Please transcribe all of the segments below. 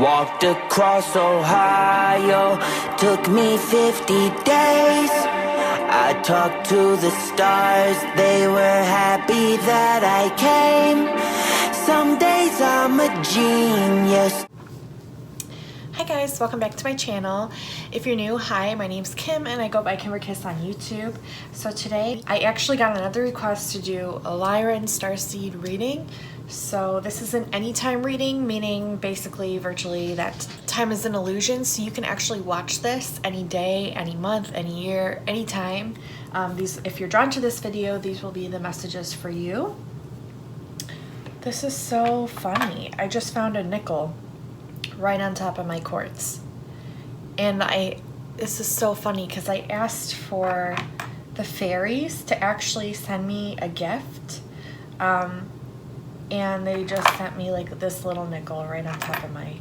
Walked across Ohio, took me 50 days. I talked to the stars, they were happy that I came. Some days I'm a genius. Hi guys, welcome back to my channel. If you're new, hi, my name's Kim and I go by Kim Kiss on YouTube. So today I actually got another request to do a Lyra Starseed reading. So this is an anytime reading, meaning basically virtually that time is an illusion, so you can actually watch this any day, any month, any year, anytime. If you're drawn to this video, these will be the messages for you. This is so funny. I just found a nickel right on top of my quartz, and this is so funny because I asked for the fairies to actually send me a gift, and they just sent me like this little nickel right on top of my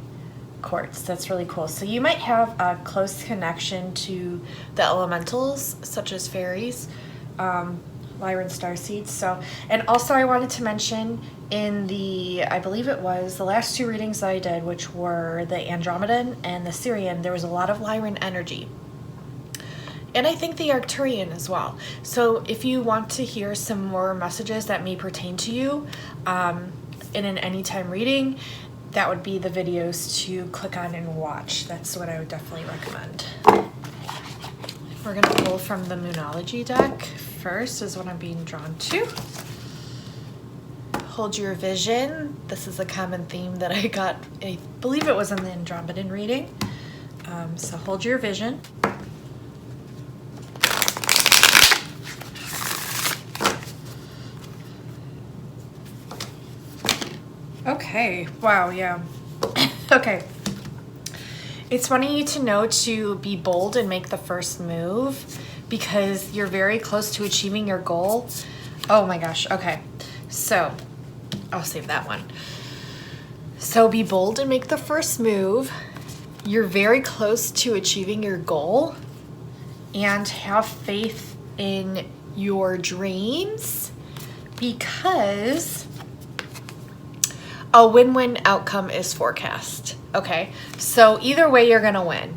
quartz. That's really cool. So you might have a close connection to the elementals such as fairies, Lyra Starseed. So, and also I wanted to mention in I believe it was the last two readings that I did, which were the Andromedan and the Syrian, there was a lot of Lyran energy. And I think the Arcturian as well. So if you want to hear some more messages that may pertain to you in an anytime reading, that would be the videos to click on and watch. That's what I would definitely recommend. We're going to pull from the Moonology deck first, is what I'm being drawn to. Hold your vision. This is a common theme that I got, I believe it was in the Andromedan reading. So hold your vision. Okay, wow, yeah. Okay. It's wanting you to know to be bold and make the first move because you're very close to achieving your goal. Oh my gosh, okay. So, I'll save that one. So be bold and make the first move. You're very close to achieving your goal, and have faith in your dreams because a win-win outcome is forecast. Okay, so either way you're gonna win,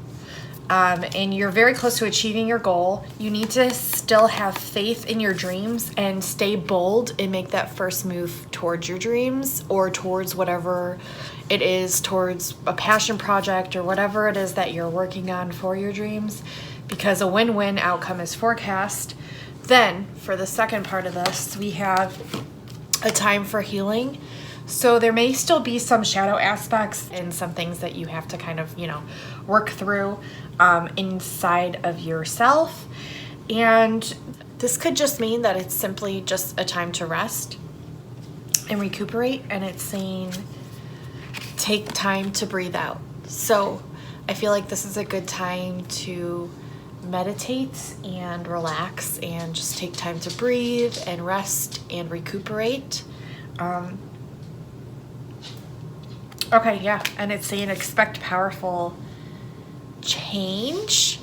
and you're very close to achieving your goal. You need to still have faith in your dreams and stay bold and make that first move towards your dreams, or towards whatever it is, towards a passion project or whatever it is that you're working on for your dreams, because a win-win outcome is forecast. Then for the second part of this, we have a time for healing. So there may still be some shadow aspects and some things that you have to kind of, work through inside of yourself. And this could just mean that it's simply just a time to rest and recuperate. And it's saying, take time to breathe out. So I feel like this is a good time to meditate and relax and just take time to breathe and rest and recuperate. Okay, yeah, and it's saying expect powerful change.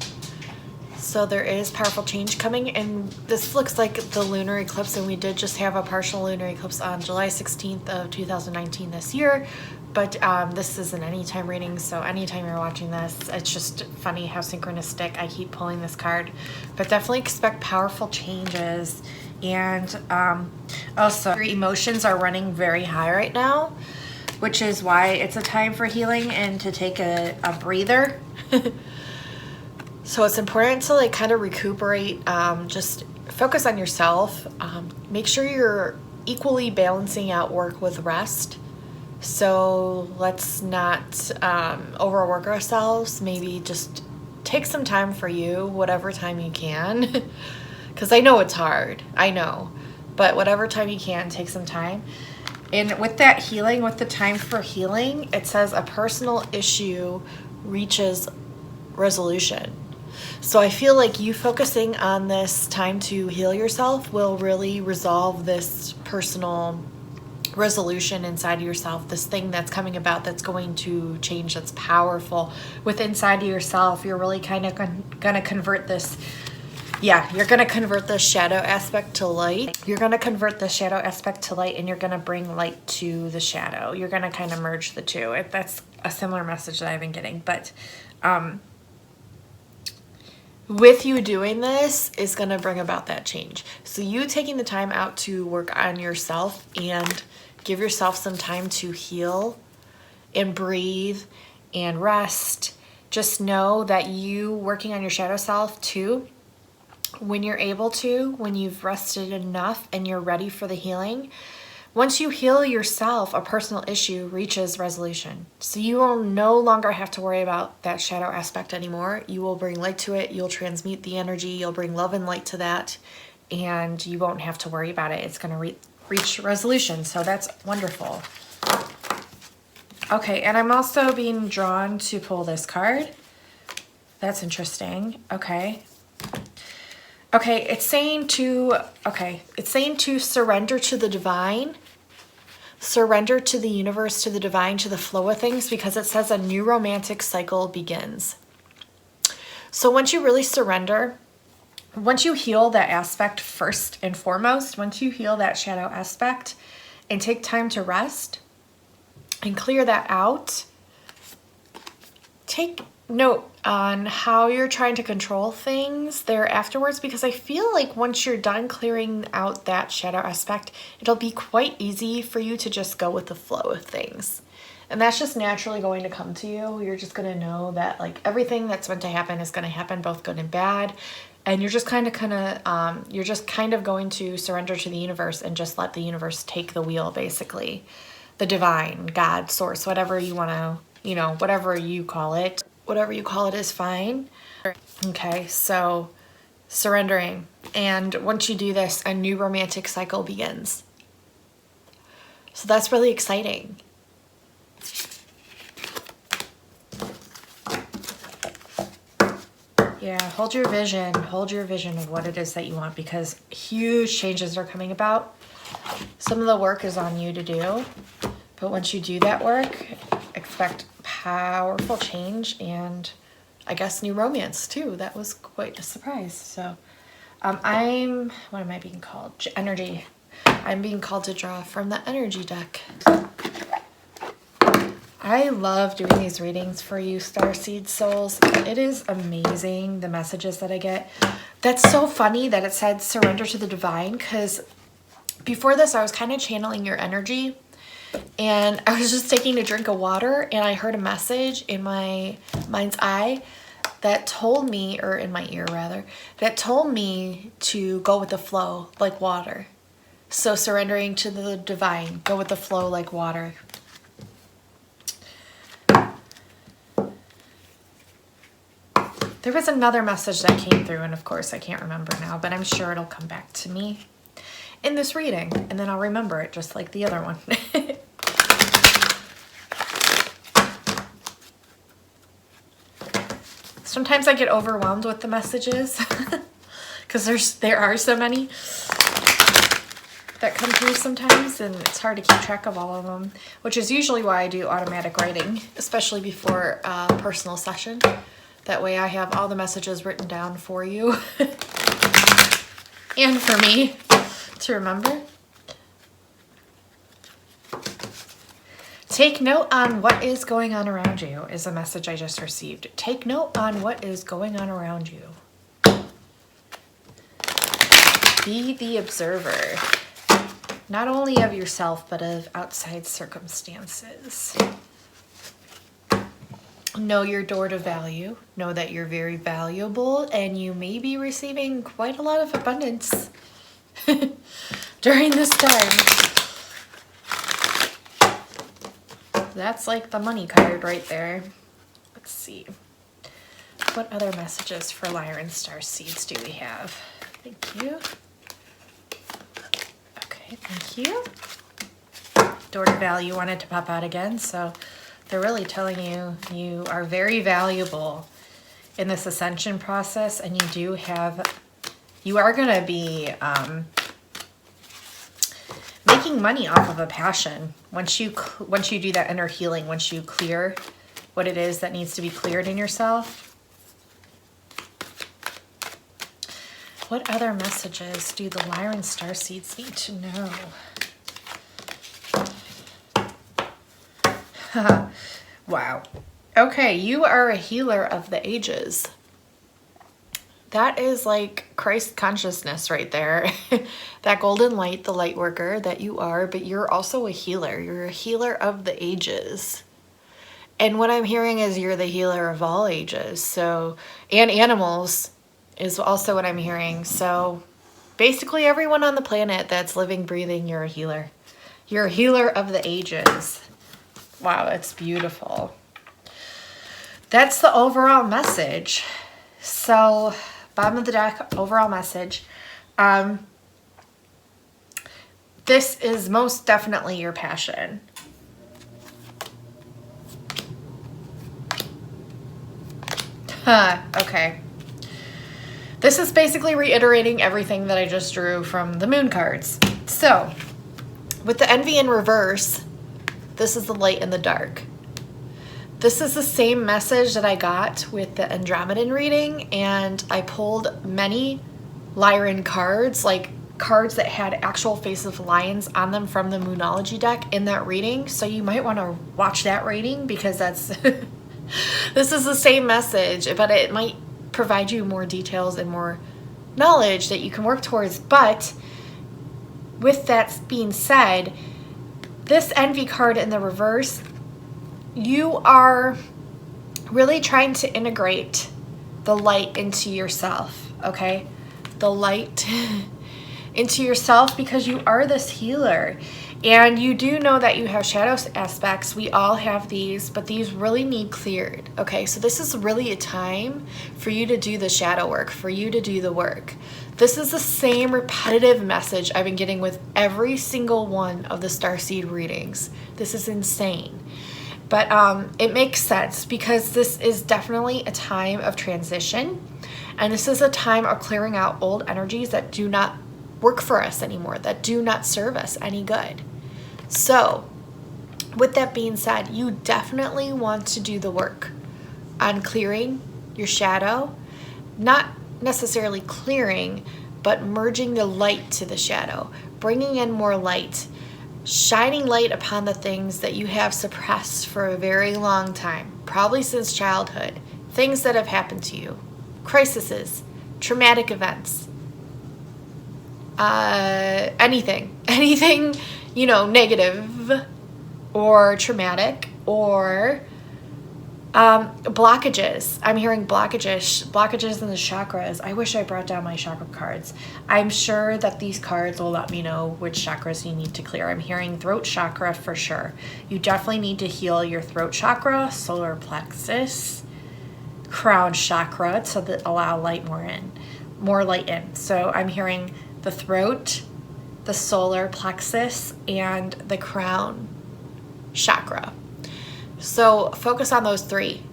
So there is powerful change coming, and this looks like the lunar eclipse, and we did just have a partial lunar eclipse on July 16th of 2019 this year, but this is an anytime reading, so anytime you're watching this, it's just funny how synchronistic I keep pulling this card. But definitely expect powerful changes, and also your emotions are running very high right now, which is why it's a time for healing and to take a breather. So it's important to kind of recuperate, just focus on yourself. Make sure you're equally balancing out work with rest. So let's not overwork ourselves. Maybe just take some time for you, whatever time you can. Because I know it's hard, I know. But whatever time you can, take some time. And with that healing, with the time for healing, it says a personal issue reaches resolution. So I feel like you focusing on this time to heal yourself will really resolve this personal resolution inside of yourself, this thing that's coming about that's going to change, that's powerful with inside of yourself. You're really kind of gonna convert this Yeah, you're going to convert the shadow aspect to light. You're going to convert the shadow aspect to light, and you're going to bring light to the shadow. You're going to kind of merge the two. That's a similar message that I've been getting. But with you doing this is going to bring about that change. So you taking the time out to work on yourself and give yourself some time to heal and breathe and rest. Just know that you working on your shadow self too, when you're able to, when you've rested enough and you're ready for the healing, once you heal yourself, a personal issue reaches resolution. So you will no longer have to worry about that shadow aspect anymore. You will bring light to it. You'll transmute the energy. You'll bring love and light to that. And you won't have to worry about it. It's going to reach resolution. So that's wonderful. Okay, and I'm also being drawn to pull this card. That's interesting. Okay. Okay, it's saying to surrender to the divine, surrender to the universe, to the divine, to the flow of things, because it says a new romantic cycle begins. So once you really surrender, once you heal that aspect first and foremost, once you heal that shadow aspect and take time to rest and clear that out, take note on how you're trying to control things there afterwards, because I feel like once you're done clearing out that shadow aspect, it'll be quite easy for you to just go with the flow of things. And that's just naturally going to come to you. You're just going to know that like everything that's meant to happen is going to happen, both good and bad. And you're just kind of going to surrender to the universe and just let the universe take the wheel, basically. The divine, God, source, whatever you want to, whatever you call it. Whatever you call it is fine. Okay, so surrendering. And once you do this, a new romantic cycle begins. So that's really exciting. Yeah, hold your vision of what it is that you want, because huge changes are coming about. Some of the work is on you to do, but once you do that work, expect powerful change and I guess new romance too. That was quite a surprise. So what am I being called? Energy. I'm being called to draw from the energy deck. I love doing these readings for you, Starseed souls. It is amazing the messages that I get. That's so funny that it said surrender to the divine, because before this I was kind of channeling your energy. And I was just taking a drink of water and I heard a message in my mind's eye that told me, or in my ear rather, that told me to go with the flow like water. So surrendering to the divine, go with the flow like water. There was another message that came through, and of course I can't remember now, but I'm sure it'll come back to me in this reading, and then I'll remember it just like the other one. Sometimes I get overwhelmed with the messages because there are so many that come through sometimes, and it's hard to keep track of all of them, which is usually why I do automatic writing, especially before a personal session. That way I have all the messages written down for you and for me to remember. Take note on what is going on around you is a message I just received. Take note on what is going on around you. Be the observer, not only of yourself, but of outside circumstances. Know your door to value. Know that you're very valuable, and you may be receiving quite a lot of abundance during this time. That's like the money card right there. Let's see. What other messages for Lyra Starseeds do we have? Thank you. Okay, thank you. Door to value wanted to pop out again, so they're really telling you you are very valuable in this ascension process, and you are going to be making money off of a passion once you do that inner healing, once you clear what it is that needs to be cleared in yourself. What other messages do the Lyra Starseeds need to know? Wow. Okay, you are a healer of the ages. That is like Christ consciousness right there. That golden light, the light worker that you are, but you're also a healer. You're a healer of the ages. And what I'm hearing is you're the healer of all ages. So, and animals is also what I'm hearing. So basically everyone on the planet that's living, breathing, you're a healer. You're a healer of the ages. Wow, that's beautiful. That's the overall message. So, bottom of the deck, overall message. This is most definitely your passion. Okay. This is basically reiterating everything that I just drew from the moon cards. So, with the envy in reverse, this is the light and the dark. This is the same message that I got with the Andromedan reading, and I pulled many Lyran cards, like cards that had actual faces of lions on them from the Moonology deck in that reading. So you might want to watch that reading because that's this is the same message, but it might provide you more details and more knowledge that you can work towards. But with that being said, this envy card in the reverse, you are really trying to integrate the light into yourself, okay? The light into yourself, because you are this healer. And you do know that you have shadow aspects. We all have these, but these really need cleared, okay? So this is really a time for you to do the shadow work, for you to do the work. This is the same repetitive message I've been getting with every single one of the Starseed readings. This is insane. But it makes sense because this is definitely a time of transition. And this is a time of clearing out old energies that do not work for us anymore, that do not serve us any good. So, with that being said, you definitely want to do the work on clearing your shadow. Not necessarily clearing, but merging the light to the shadow, bringing in more light, shining light upon the things that you have suppressed for a very long time, probably since childhood, things that have happened to you, crises, traumatic events, anything, negative or traumatic, or blockages. I'm hearing blockages in the chakras. I wish I brought down my chakra cards. I'm sure that these cards will let me know which chakras you need to clear. I'm hearing throat chakra for sure. You definitely need to heal your throat chakra, solar plexus, crown chakra to allow more light in. So I'm hearing the throat, the solar plexus, and the crown chakra. So focus on those three,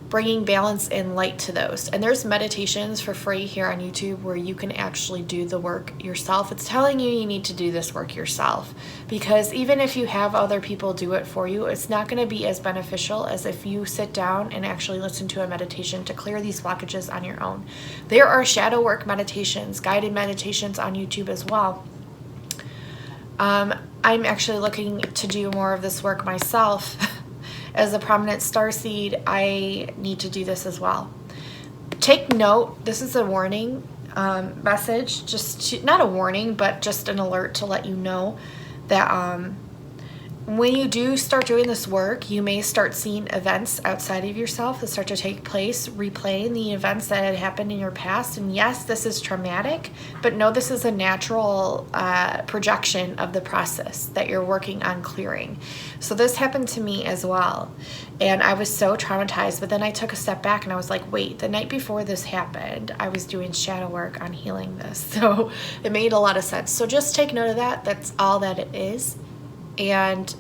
bringing balance and light to those. And there's meditations for free here on YouTube where you can actually do the work yourself. It's telling you need to do this work yourself, because even if you have other people do it for you, it's not going to be as beneficial as if you sit down and actually listen to a meditation to clear these blockages on your own. There are shadow work meditations, guided meditations on YouTube as well. I'm actually looking to do more of this work myself. As a prominent starseed, I need to do this as well. Take note, this is a warning message, not a warning, but just an alert to let you know that when you do start doing this work, you may start seeing events outside of yourself that start to take place, replaying the events that had happened in your past. And yes, this is traumatic, but no, this is a natural projection of the process that you're working on clearing. So this happened to me as well. And I was so traumatized, but then I took a step back and I was like, wait, the night before this happened, I was doing shadow work on healing this. So it made a lot of sense. So just take note of that. That's all that it is. And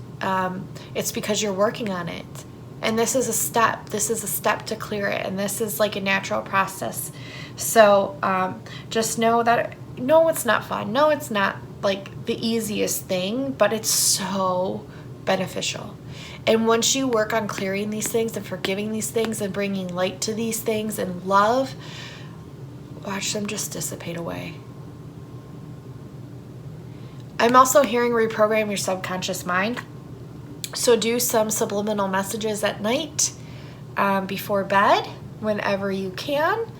it's because you're working on it. And this is a step. This is a step to clear it. And this is like a natural process. So just know that, no, it's not fun. No, it's not like the easiest thing, but it's so beneficial. And once you work on clearing these things and forgiving these things and bringing light to these things and love, watch them just dissipate away. I'm also hearing reprogram your subconscious mind. So do some subliminal messages at night, before bed, whenever you can.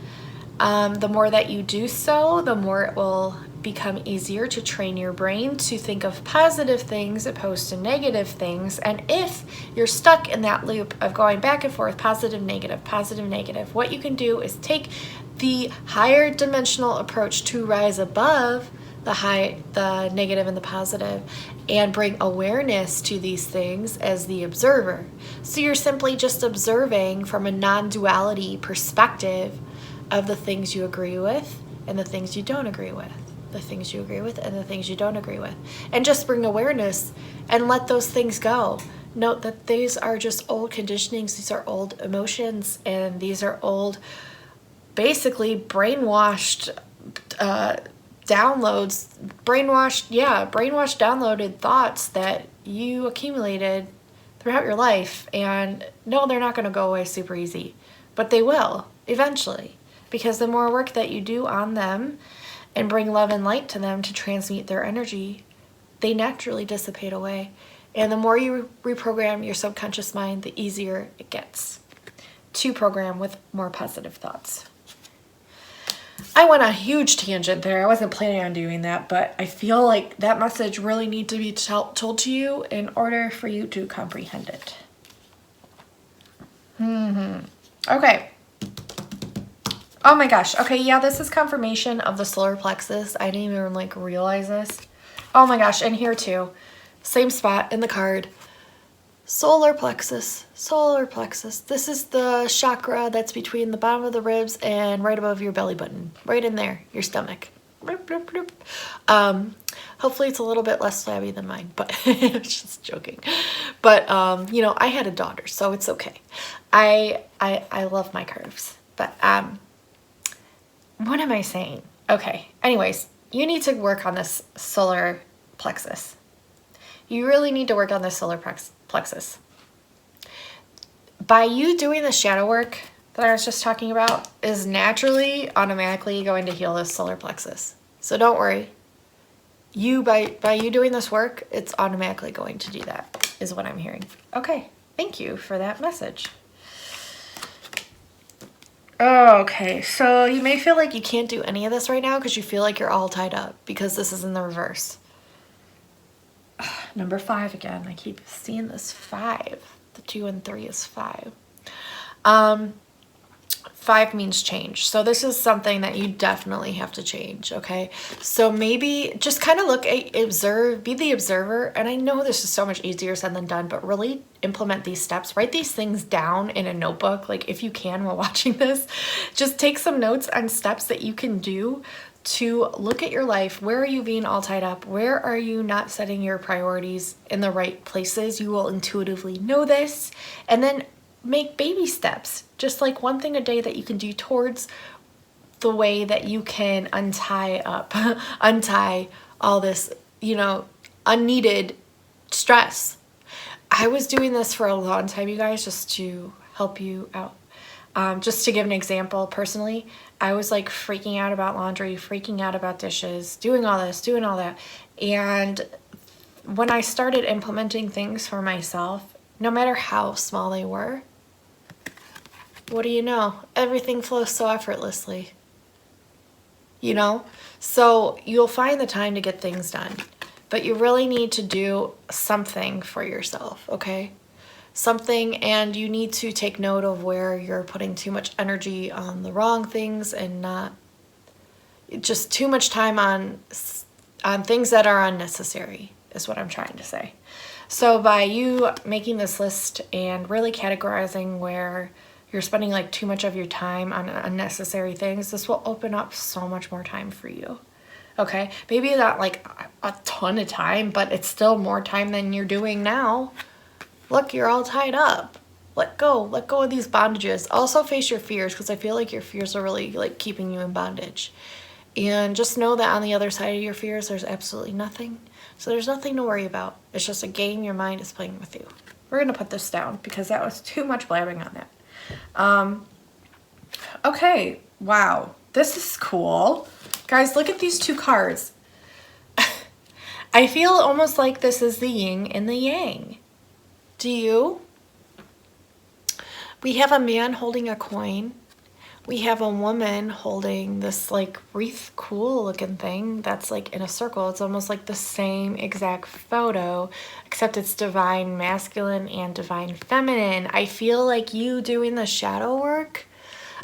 The more that you do so, the more it will become easier to train your brain to think of positive things opposed to negative things. And if you're stuck in that loop of going back and forth, positive, negative, what you can do is take the higher dimensional approach to rise above the negative and the positive, and bring awareness to these things as the observer. So you're simply just observing from a non-duality perspective of the things you agree with and the things you don't agree with, the things you agree with and the things you don't agree with, and just bring awareness and let those things go. Note that these are just old conditionings, these are old emotions, and these are old, basically brainwashed downloaded thoughts that you accumulated throughout your life. And no, they're not going to go away super easy, but they will eventually, because the more work that you do on them and bring love and light to them to transmute their energy, they naturally dissipate away. And the more you reprogram your subconscious mind, the easier it gets to program with more positive thoughts. I went a huge tangent there. I wasn't planning on doing that, but I feel like that message really needs to be told to you in order for you to comprehend it. Okay. Oh my gosh. Okay, yeah, this is confirmation of the solar plexus. I didn't even realize this. Oh my gosh, and here too. Same spot in the card. Solar plexus, solar plexus. This is the chakra that's between the bottom of the ribs and right above your belly button. Right in there, your stomach. Hopefully it's a little bit less flabby than mine, but just joking. But, I had a daughter, so it's okay. I love my curves. But, what am I saying? Okay, anyways, you need to work on this solar plexus. You really need to work on this solar plexus. By you doing the shadow work that I was just talking about is naturally, automatically going to heal this solar plexus. So don't worry. By you doing this work, it's automatically going to do that, is what I'm hearing. Okay, thank you for that message. Okay, so you may feel like you can't do any of this right now because you feel like you're all tied up because this is in the reverse. Number 5 again. I keep seeing this 5. The 2 and 3 is 5. 5 means change. So this is something that you definitely have to change, okay? So maybe just kind of be the observer. And I know this is so much easier said than done, but really implement these steps. Write these things down in a notebook, if you can while watching this. Just take some notes on steps that you can do to look at your life. Where are you being all tied up? Where are you not setting your priorities in the right places? You will intuitively know this. And then make baby steps, just one thing a day that you can do towards the way that you can untie all this, unneeded stress. I was doing this for a long time, you guys, just to help you out. Just to give an example, personally, I was freaking out about laundry, freaking out about dishes, doing all this, doing all that. And when I started implementing things for myself, no matter how small they were, what do you know? Everything flows so effortlessly. So you'll find the time to get things done, but you really need to do something for yourself, okay? Something, and you need to take note of where you're putting too much energy on the wrong things and not just too much time on things that are unnecessary, is what I'm trying to say. So by you making this list and really categorizing where you're spending too much of your time on unnecessary things, this will open up so much more time for you. Okay, maybe not a ton of time, but it's still more time than you're doing now. Look, you're all tied up. Let go of these bondages. Also face your fears, because I feel like your fears are really keeping you in bondage. And just know that on the other side of your fears, there's absolutely nothing. So there's nothing to worry about. It's just a game your mind is playing with you. We're gonna put this down because that was too much blabbing on that. Okay, wow. This is cool. Guys, look at these two cards. I feel almost like this is the yin and the yang. Do you? We have a man holding a coin. We have a woman holding this like wreath cool looking thing that's like in a circle. It's almost like the same exact photo, except it's divine masculine and divine feminine. I feel like you doing the shadow work,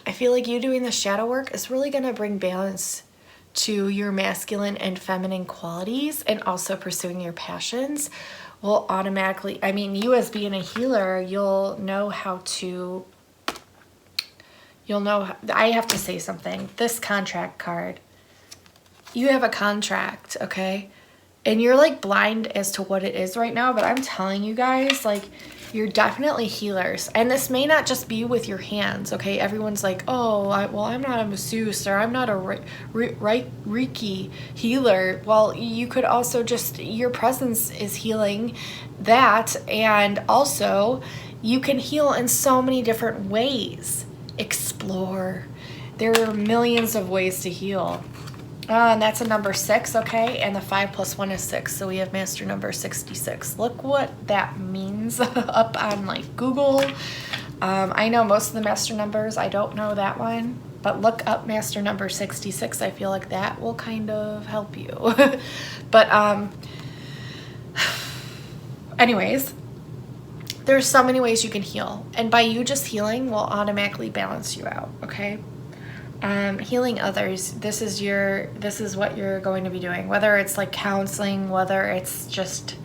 is really going to bring balance to your masculine and feminine qualities, and also pursuing your passions will automatically, I mean, you as being a healer, you'll know, I have to say something. This contract card, you have a contract, okay? And you're like blind as to what it is right now, but I'm telling you guys, like, you're definitely healers. And this may not just be with your hands, okay? Everyone's like, oh, I'm not a masseuse, or I'm not a Reiki healer. Well, you could also just, your presence is healing that. And also, you can heal in so many different ways. Explore. There are millions of ways to heal. And that's a number 6, okay? And the 5 plus 1 is 6, so we have master number 66. Look what that means up on like Google. I know most of the master numbers. I don't know that one, but look up master number 66. I feel like that will kind of help you. But anyways, there's so many ways you can heal, and by you just healing will automatically balance you out, okay? Healing others, this is what you're going to be doing, whether it's like counseling, whether it's just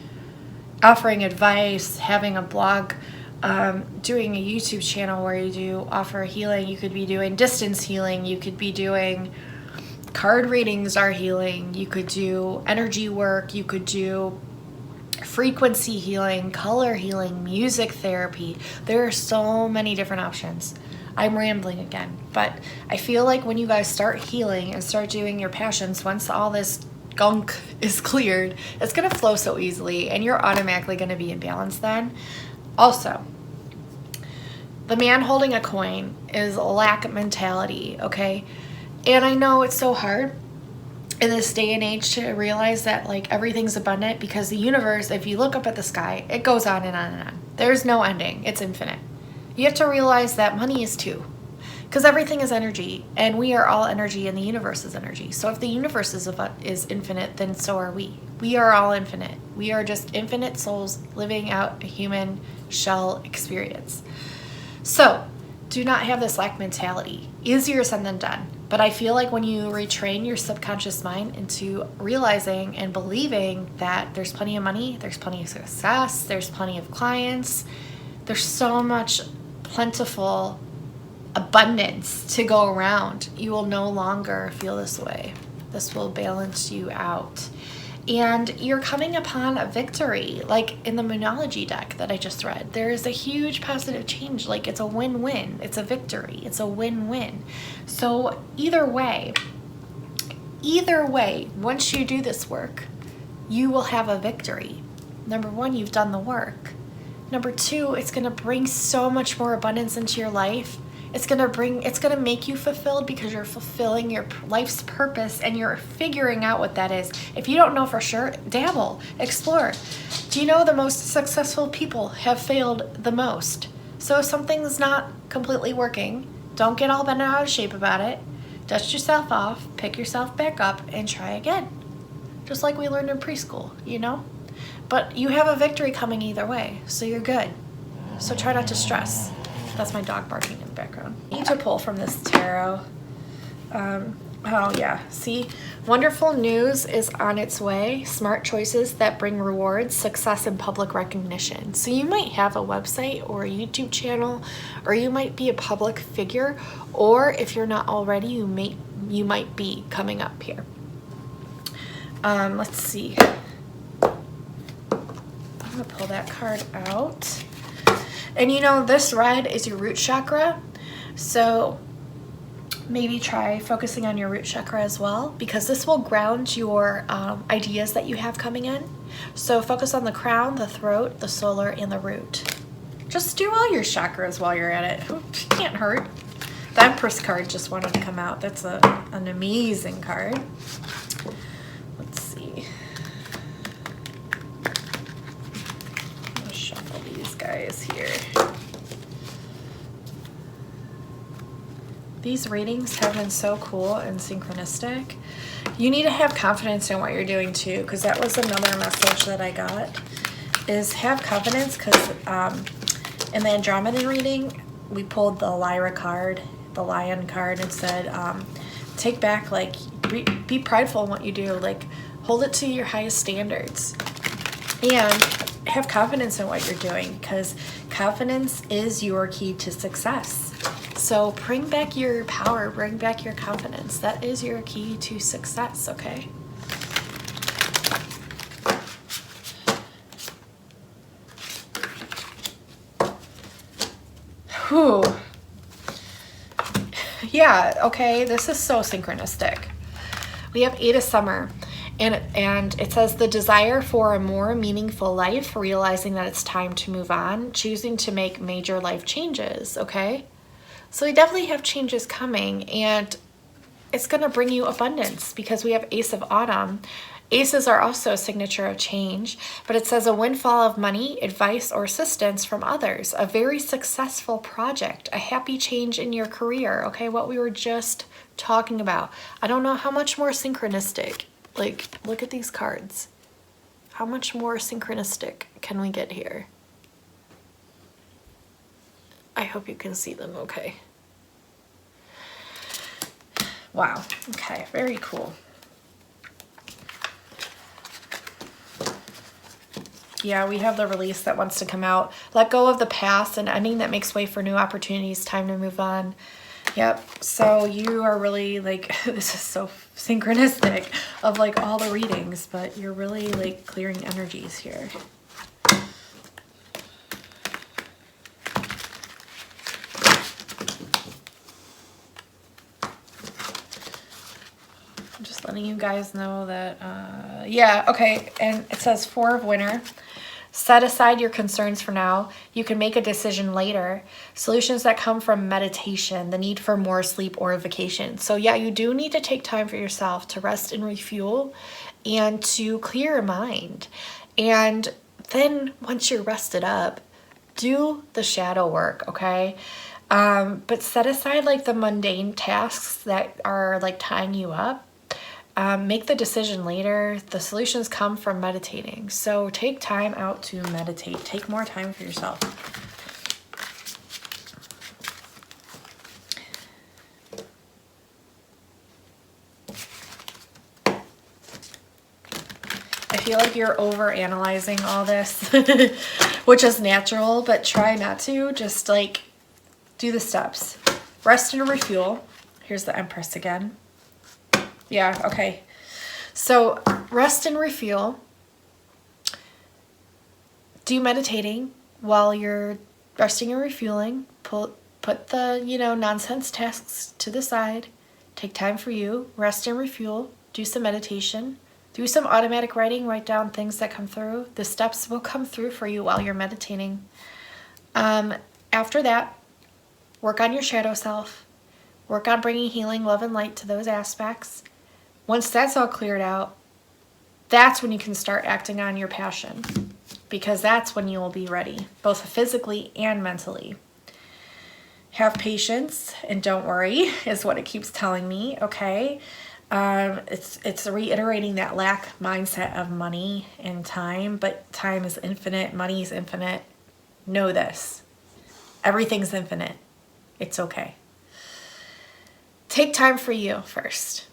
offering advice, having a blog, doing a YouTube channel where you do offer healing. You could be doing distance healing, you could be doing card readings are healing, you could do energy work, you could do frequency healing, color healing, music therapy. There are so many different options. I'm rambling again, but I feel like when you guys start healing and start doing your passions, once all this gunk is cleared, it's going to flow so easily, and you're automatically going to be in balance then. Also, the man holding a coin is lack mentality, okay? And I know it's so hard in this day and age to realize that like everything's abundant, because the universe, if you look up at the sky, it goes on and on and on. There's no ending. It's infinite. You have to realize that money is too, because everything is energy, and we are all energy, and the universe is energy. So if the universe is infinite, then so are we. We are all infinite. We are just infinite souls living out a human shell experience. So do not have this lack mentality. Easier said than done. But I feel like when you retrain your subconscious mind into realizing and believing that there's plenty of money, there's plenty of success, there's plenty of clients, there's so much plentiful abundance to go around, you will no longer feel this way. This will balance you out. And you're coming upon a victory, like in the Moonology deck that I just read. There is a huge positive change, like it's a win-win. It's a victory. It's a win-win. So either way, once you do this work, you will have a victory. Number 1, you've done the work. Number 2, it's going to bring so much more abundance into your life. It's going to make you fulfilled, because you're fulfilling your life's purpose and you're figuring out what that is. If you don't know for sure, dabble, explore. Do you know the most successful people have failed the most? So if something's not completely working, don't get all bent out of shape about it. Dust yourself off, pick yourself back up, and try again. Just like we learned in preschool, you know? But you have a victory coming either way, so you're good. So try not to stress. That's my dog barking in the background. I need to pull from this tarot. Oh yeah, see? Wonderful news is on its way. Smart choices that bring rewards, success, and public recognition. So you might have a website or a YouTube channel, or you might be a public figure, or if you're not already, you might be coming up here. Let's see. I'm gonna pull that card out. And you know, this red is your root chakra. So maybe try focusing on your root chakra as well, because this will ground your ideas that you have coming in. So focus on the crown, the throat, the solar, and the root. Just do all your chakras while you're at it. It can't hurt. The Empress card just wanted to come out. That's an amazing card. Let's see. I'm going to shuffle these guys here. These readings have been so cool and synchronistic. You need to have confidence in what you're doing too, because that was another message that I got, is have confidence, because in the Andromedan reading, we pulled the Lyra card, the Lion card, and said, take back, like, be prideful in what you do, like, hold it to your highest standards, and have confidence in what you're doing, because confidence is your key to success. So bring back your power, bring back your confidence. That is your key to success, okay? Whew. Yeah, okay, this is so synchronistic. We have 8 of Summer, and it says the desire for a more meaningful life, realizing that it's time to move on, choosing to make major life changes, okay? So we definitely have changes coming, and it's going to bring you abundance, because we have Ace of Autumn. Aces are also a signature of change, but it says a windfall of money, advice, or assistance from others, a very successful project, a happy change in your career, okay, what we were just talking about. I don't know how much more synchronistic, like, look at these cards. How much more synchronistic can we get here? I hope you can see them okay. Wow, okay, very cool. Yeah, we have the release that wants to come out. Let go of the past, and ending that makes way for new opportunities. Time to move on. Yep, so you are really, like, this is so synchronistic of, like, all the readings, but you're really, like, clearing energies here. Just letting you guys know that, yeah, okay, and it says 4 of Winter. Set aside your concerns for now. You can make a decision later. Solutions that come from meditation, the need for more sleep or vacation. So yeah, you do need to take time for yourself to rest and refuel and to clear your mind. And then once you're rested up, do the shadow work, okay? But set aside, like, the mundane tasks that are, like, tying you up. Make the decision later. The solutions come from meditating. So take time out to meditate. Take more time for yourself. I feel like you're over analyzing all this, which is natural, but try not to. Just, like, do the steps. Rest and refuel. Here's the Empress again. Yeah, okay. So rest and refuel. Do meditating while you're resting and refueling. Put the, nonsense tasks to the side. Take time for you. Rest and refuel. Do some meditation. Do some automatic writing. Write down things that come through. The steps will come through for you while you're meditating. After that, work on your shadow self. Work on bringing healing, love, and light to those aspects. Once that's all cleared out, that's when you can start acting on your passion, because that's when you will be ready, both physically and mentally. Have patience and don't worry is what it keeps telling me, okay? It's reiterating that lack mindset of money and time, but time is infinite, money is infinite. Know this. Everything's infinite. It's okay. Take time for you first.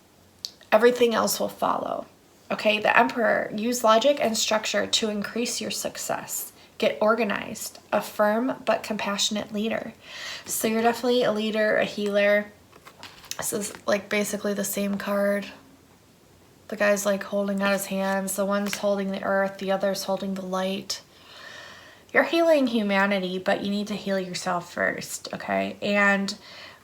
Everything else will follow. Okay, the Emperor, use logic and structure to increase your success. Get organized, a firm but compassionate leader. So you're definitely a leader, a healer. This is, like, basically the same card. The guy's, like, holding out his hands. The one's holding the earth, the other's holding the light. You're healing humanity, but you need to heal yourself first, okay? And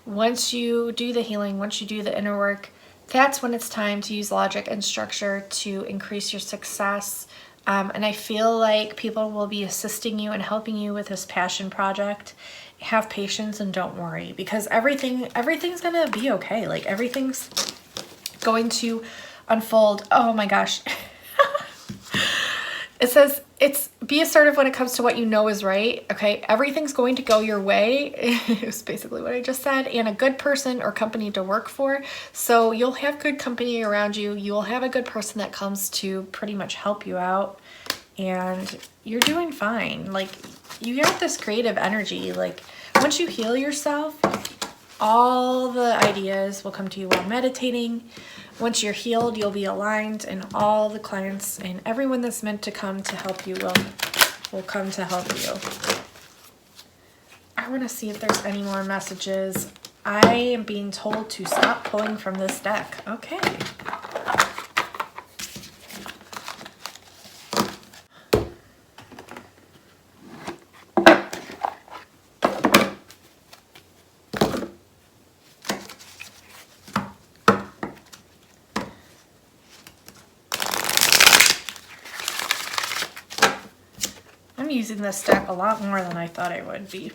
once you do the healing, once you do the inner work, that's when it's time to use logic and structure to increase your success. And I feel like people will be assisting you and helping you with this passion project. have patience and don't worry, because everything's gonna be okay. Like, everything's going to unfold. Oh my gosh. It says be assertive when it comes to what you know is right. Okay, everything's going to go your way. It was basically what I just said. And a good person or company to work for. So you'll have good company around you. You'll have a good person that comes to pretty much help you out. And you're doing fine. Like, you got this creative energy. Like, once you heal yourself, all the ideas will come to you while meditating. Once you're healed, you'll be aligned, and all the clients and everyone that's meant to come to help you will come to help you. I want to see if there's any more messages. I am being told to stop pulling from this deck. Okay. I'm using this deck a lot more than I thought I would be.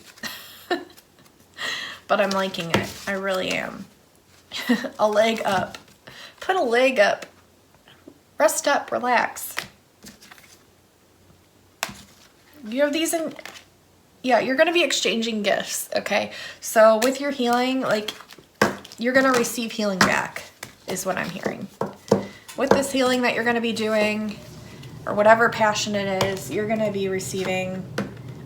But I'm liking it. I really am. A leg up. Put a leg up. Rest up. Relax. You have these in... Yeah, you're going to be exchanging gifts, okay? So with your healing, like, you're going to receive healing back, is what I'm hearing. With this healing that you're going to be doing, or whatever passion it is, you're going to be receiving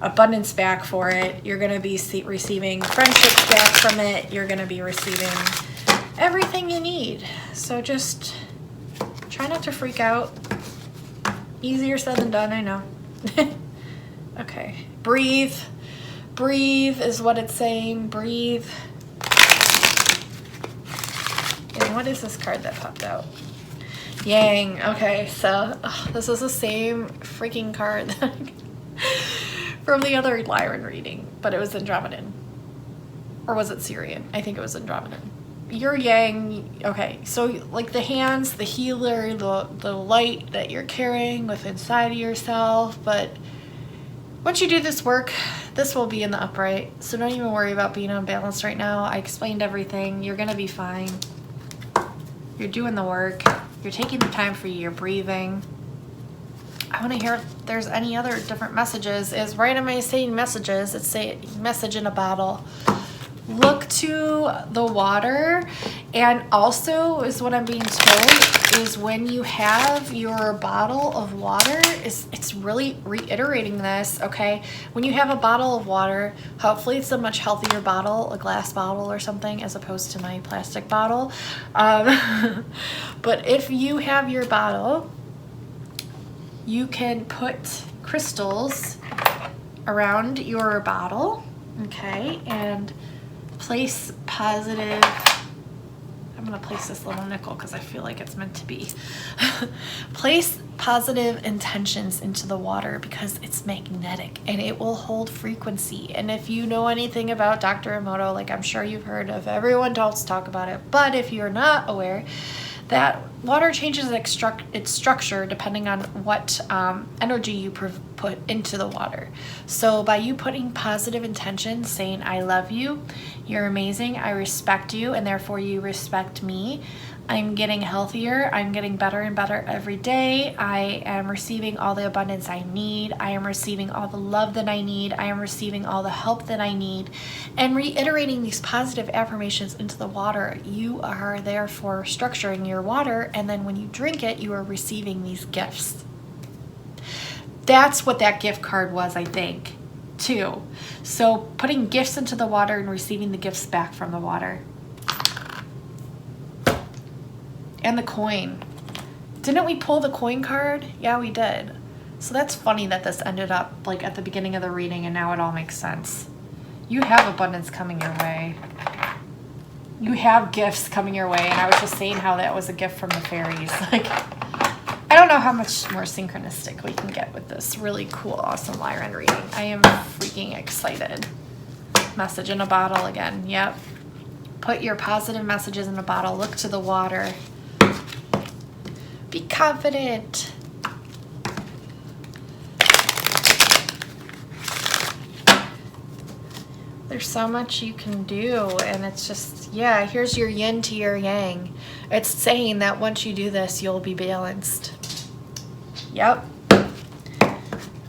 abundance back for it. You're going to be receiving friendships back from it. You're going to be receiving everything you need. So just try not to freak out. Easier said than done, I know. Okay. Breathe. Breathe is what it's saying. Breathe. And what is this card that popped out? Yang. Okay, so this is the same freaking card from the other Lyran reading, but it was Andromedan. Or was it Syrian? I think it was Andromedan. You're Yang. Okay, so like the hands, the healer, the light that you're carrying within inside of yourself, but once you do this work, this will be in the upright. So don't even worry about being unbalanced right now. I explained everything. You're gonna be fine. You're doing the work. You're taking the time for you. You're breathing. I want to hear if there's any other different messages. Is right am I saying messages? It's a message in a bottle. Look to the water, and also is what I'm being told is when you have your bottle of water, it's really reiterating this, okay? When you have a bottle of water, hopefully it's a much healthier bottle, a glass bottle or something, as opposed to my plastic bottle. But if you have your bottle, you can put crystals around your bottle, okay, and place positive. I'm gonna place this little nickel because I feel like it's meant to be. Place positive intentions into the water because it's magnetic and it will hold frequency. And if you know anything about Dr. Emoto, like I'm sure you've heard of, everyone else talk about it, but if you're not aware, that water changes its structure depending on what energy you put into the water. So by you putting positive intentions, saying, I love you, you're amazing, I respect you, and therefore you respect me, I'm getting healthier, I'm getting better and better every day, I am receiving all the abundance I need, I am receiving all the love that I need, I am receiving all the help that I need, and reiterating these positive affirmations into the water, you are therefore structuring your water, and then when you drink it, you are receiving these gifts. That's what that gift card was, I think, too. So putting gifts into the water and receiving the gifts back from the water. And the coin. Didn't we pull the coin card? Yeah, we did. So that's funny that this ended up like at the beginning of the reading and now it all makes sense. You have abundance coming your way. You have gifts coming your way, and I was just saying how that was a gift from the fairies. Like, I don't know how much more synchronistic we can get with this really cool, awesome Lyran reading. I am freaking excited. Message in a bottle again. Yep. Put your positive messages in a bottle. Look to the water. Be confident. There's so much you can do, and it's just, yeah, here's your yin to your yang. It's saying that once you do this, you'll be balanced. Yep.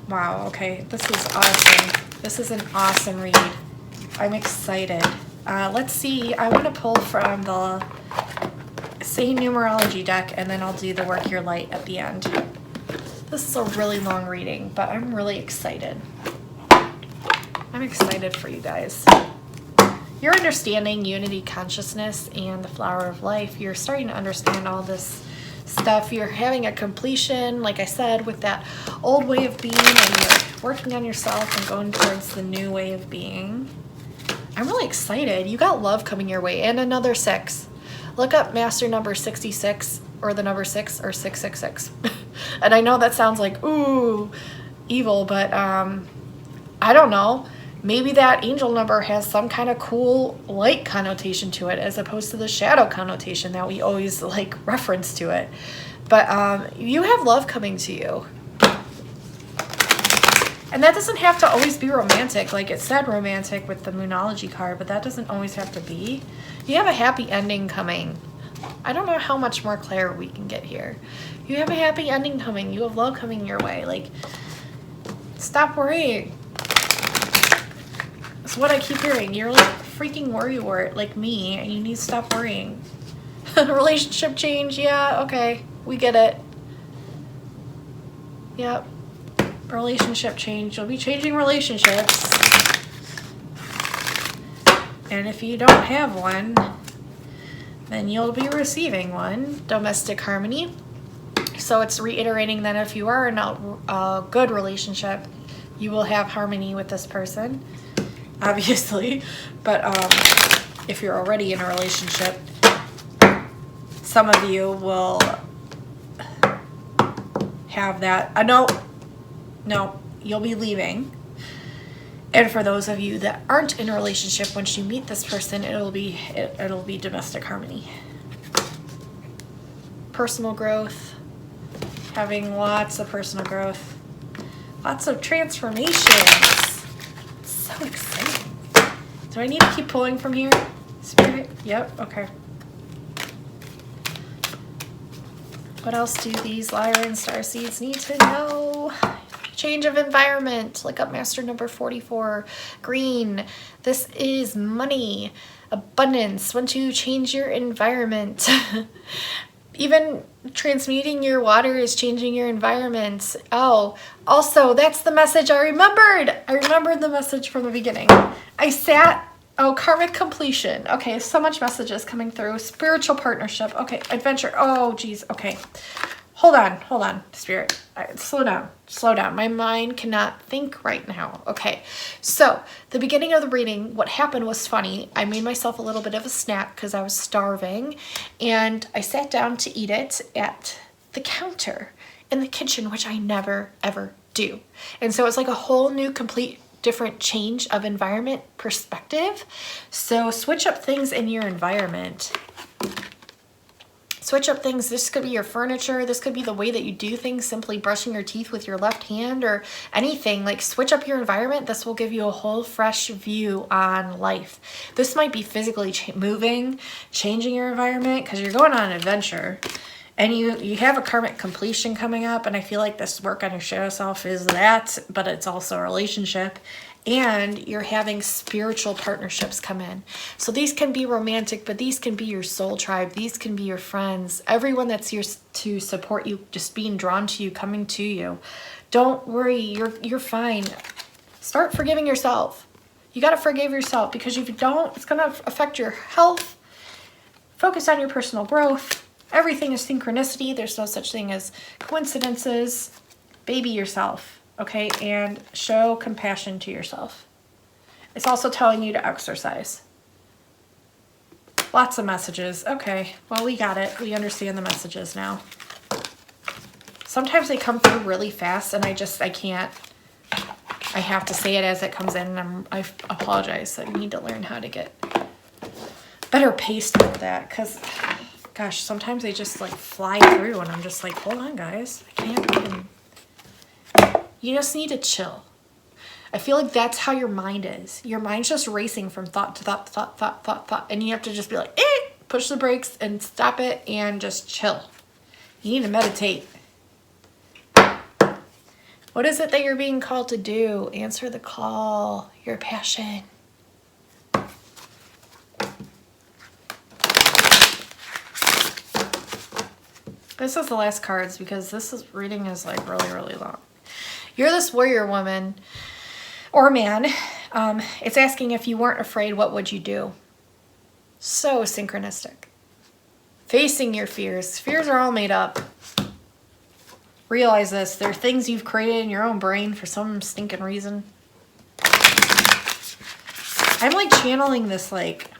Wow, okay, this is awesome. This is an awesome read. I'm excited. Let's see, I want to pull from the same numerology deck, and then I'll do the Work Your Light at the end. This is a really long reading, but I'm really excited. I'm excited for you guys. You're understanding unity consciousness and the flower of life. You're starting to understand all this stuff. You're having a completion, like I said, with that old way of being, and you're working on yourself and going towards the new way of being. I'm really excited. You got love coming your way, and another 6. Look up master number 66, or the number 6, or 666. And I know that sounds like, ooh, evil, but I don't know. Maybe that angel number has some kind of cool light connotation to it, as opposed to the shadow connotation that we always like reference to it. But you have love coming to you. And that doesn't have to always be romantic. Like it said romantic with the Moonology card, but that doesn't always have to be. You have a happy ending coming. I don't know how much more clear we can get here. You have a happy ending coming. You have love coming your way. Like, stop worrying. That's what I keep hearing. You're like freaking worrywart like me, and you need to stop worrying. Relationship change, yeah, okay. We get it. Yep. Relationship change. You'll be changing relationships. And if you don't have one, then you'll be receiving one. Domestic harmony. So it's reiterating that if you are in a good relationship, you will have harmony with this person, obviously. But if you're already in a relationship, some of you will have that. No, you'll be leaving. And for those of you that aren't in a relationship, once you meet this person, it'll be domestic harmony. Personal growth, having lots of personal growth, lots of transformations. So exciting. Do I need to keep pulling from here, Spirit? Yep, okay. What else do these Lyra and Starseeds need to know? Change of environment. Look up master number 44. Green. This is money. Abundance. Once you change your environment. Even transmuting your water is changing your environment. Oh, also, that's the message I remembered. I remembered the message from the beginning. Karmic completion. Okay, so much messages coming through. Spiritual partnership. Okay, adventure. Oh, geez. Okay. Hold on, Spirit. Slow down. My mind cannot think right now. Okay, so the beginning of the reading, what happened was funny. I made myself a little bit of a snack because I was starving, and I sat down to eat it at the counter in the kitchen, which I never, ever do. And so it's like a whole new, complete, different change of environment perspective. So switch up things in your environment. Switch up things. This could be your furniture. This could be the way that you do things, simply brushing your teeth with your left hand or anything. Like, switch up your environment. This will give you a whole fresh view on life. This might be physically moving, changing your environment because you're going on an adventure. And you have a karmic completion coming up, and I feel like this work on your shadow self is that, but it's also a relationship. And you're having spiritual partnerships come in. So these can be romantic, but these can be your soul tribe. These can be your friends. Everyone that's here to support you, just being drawn to you, coming to you. Don't worry, you're fine. Start forgiving yourself. You got to forgive yourself, because if you don't, it's going to affect your health. Focus on your personal growth. Everything is synchronicity. There's no such thing as coincidences. Baby yourself. Okay, and show compassion to yourself. It's also telling you to exercise. Lots of messages. Okay, well, we got it. We understand the messages now. Sometimes they come through really fast, and I can't. I have to say it as it comes in, and I apologize. I need to learn how to get better paced with that, because, gosh, sometimes they just, like, fly through, and I'm just like, hold on, guys. I can't even... You just need to chill. I feel like that's how your mind is. Your mind's just racing from thought to thought, thought. And you have to just be like, push the brakes and stop it and just chill. You need to meditate. What is it that you're being called to do? Answer the call, your passion. This is the last cards because reading is like really, really long. You're this warrior woman or man. It's asking if you weren't afraid, what would you do? So synchronistic. Facing your fears. Fears are all made up. Realize this. They're things you've created in your own brain for some stinking reason. I'm like channeling this like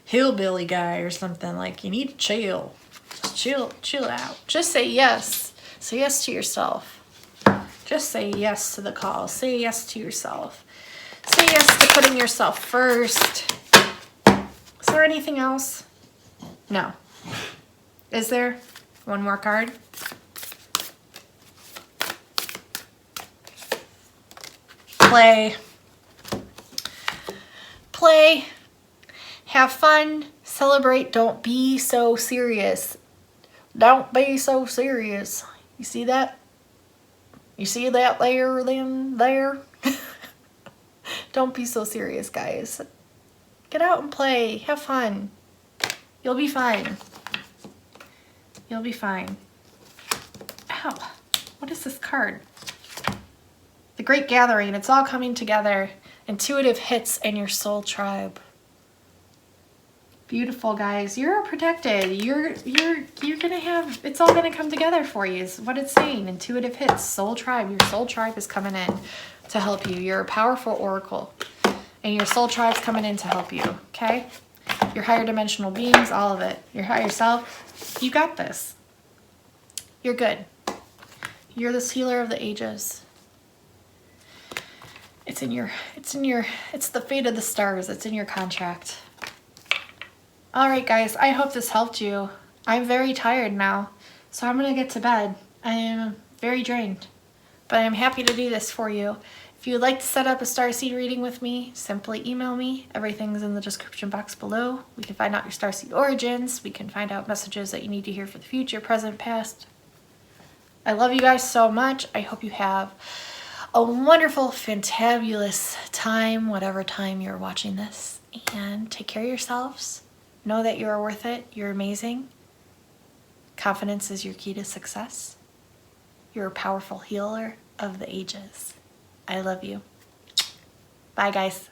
hillbilly guy or something. Like, you need to chill. Just chill out. Just say yes. Say yes to yourself. Just say yes to the call. Say yes to yourself. Say yes to putting yourself first. Is there anything else? No. Is there? One more card. Play. Play. Have fun. Celebrate. Don't be so serious. Don't be so serious. You see that? You see that there, then, there? Don't be so serious, guys. Get out and play. Have fun. You'll be fine. You'll be fine. Ow. What is this card? The Great Gathering. It's all coming together. Intuitive hits and your soul tribe. Beautiful, guys. You're protected. You're gonna have, it's all gonna come together for you is what it's saying. Intuitive hits, soul tribe. Your soul tribe is coming in to help you. You're a powerful oracle and your soul tribe's coming in to help you. Okay? Your higher dimensional beings, all of it. Your higher self, you got this. You're good. You're this healer of the ages. It's the fate of the stars. It's in your contract. All right, guys, I hope this helped you. I'm very tired now, so I'm going to get to bed. I am very drained, but I'm happy to do this for you. If you'd like to set up a starseed reading with me, simply email me. Everything's in the description box below. We can find out your starseed origins. We can find out messages that you need to hear for the future, present, past. I love you guys so much. I hope you have a wonderful, fantabulous time, whatever time you're watching this, and take care of yourselves. Know that you are worth it. You're amazing. Confidence is your key to success. You're a powerful healer of the ages. I love you. Bye, guys.